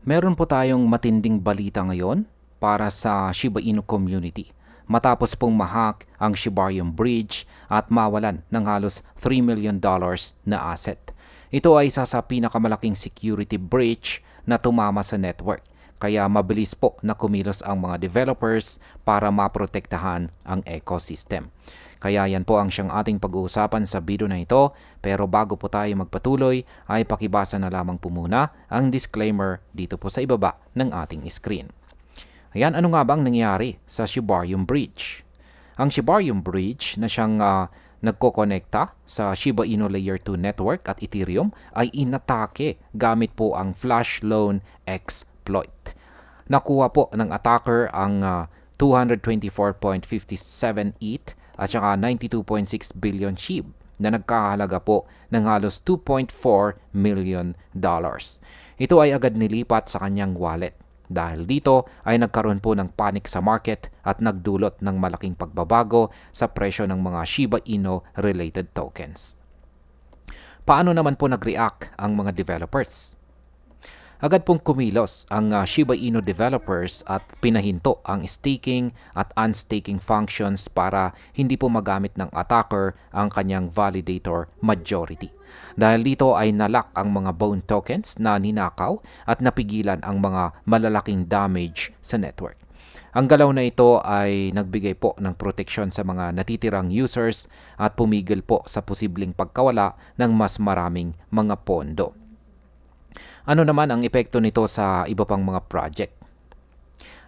Meron po tayong matinding balita ngayon para sa Shiba Inu community. Matapos pong mahack ang Shibarium Bridge at mawalan ng halos $3 million na asset. Ito ay isa sa pinakamalaking security breach na tumama sa network. Kaya mabilis po na kumilos ang mga developers para maprotektahan ang ecosystem. Kaya yan po ang siyang ating pag-uusapan sa video na ito. Pero bago po tayo magpatuloy ay pakibasa na lamang po muna ang disclaimer dito po sa ibaba ng ating screen. Ayan, ano nga bang nangyari sa Shibarium Bridge? Ang Shibarium Bridge na siyang nagkokonekta sa Shiba Inu Layer 2 network at Ethereum ay inatake gamit po ang Flash Loan exploit. Nakuha po ng attacker ang 224.57 ETH at saka 92.6 billion SHIB na nagkahalaga po ng halos $2.4 million. Ito ay agad nilipat sa kanyang wallet. Dahil dito ay nagkaroon po ng panic sa market at nagdulot ng malaking pagbabago sa presyo ng mga Shiba Inu related tokens. Paano naman po nag-react ang mga developers? Agad pong kumilos ang Shiba Inu developers at pinahinto ang staking at unstaking functions para hindi po magamit ng attacker ang kanyang validator majority. Dahil dito ay nalock ang mga bone tokens na ninakaw at napigilan ang mga malalaking damage sa network. Ang galaw na ito ay nagbigay po ng proteksyon sa mga natitirang users at pumigil po sa posibleng pagkawala ng mas maraming mga pondo. Ano naman ang epekto nito sa iba pang mga project?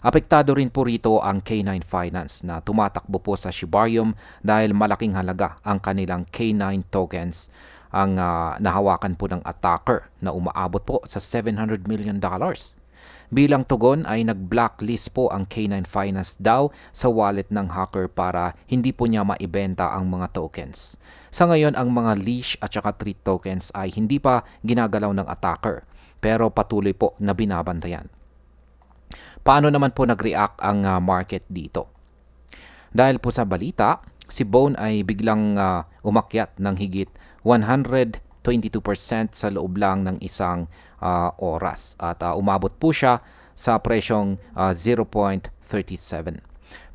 Apektado rin po rito ang K9 Finance na tumatakbo po sa Shibarium dahil malaking halaga ang kanilang K9 tokens ang nahawakan po ng attacker na umaabot po sa $700 million. Bilang tugon ay nag-blacklist po ang K9 Finance daw sa wallet ng hacker para hindi po niya maibenta ang mga tokens. Sa ngayon, ang mga leash at saka treat tokens ay hindi pa ginagalaw ng attacker pero patuloy po na binabantayan. Paano naman po nag-react ang market dito? Dahil po sa balita, si Bone ay biglang umakyat ng higit 122% sa loob lang ng isang oras at umabot po siya sa presyong 0.37.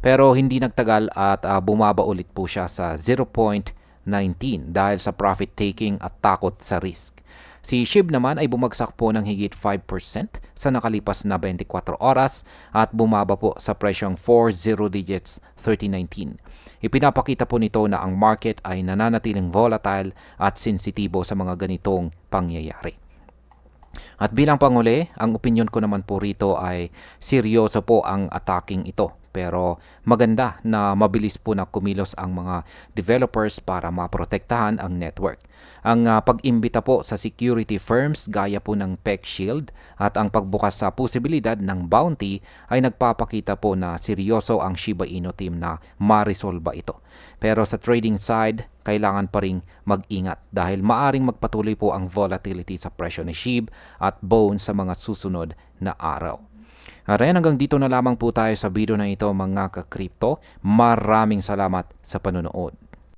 Pero hindi nagtagal at bumaba ulit po siya sa 0.19 dahil sa profit taking at takot sa risk. Si SHIB naman ay bumagsak po ng higit 5% sa nakalipas na 24 oras at bumaba po sa presyong 40 digits 3019. Ipinapakita po nito na ang market ay nananatiling volatile at sensitibo sa mga ganitong pangyayari. At bilang panghuli, ang opinion ko naman po rito ay seryoso po ang attacking ito. Pero maganda na mabilis po na kumilos ang mga developers para maprotektahan ang network. Ang pag-imbita po sa security firms gaya po ng PeckShield at ang pagbukas sa posibilidad ng bounty ay nagpapakita po na seryoso ang Shiba Inu team na ma-resolve ito. Pero sa trading side, kailangan pa ring mag-ingat dahil maaring magpatuloy po ang volatility sa presyo ni SHIB at Bone sa mga susunod na araw. Ayan, hanggang dito na lamang po tayo sa video na ito mga ka-crypto. Maraming salamat sa panonood.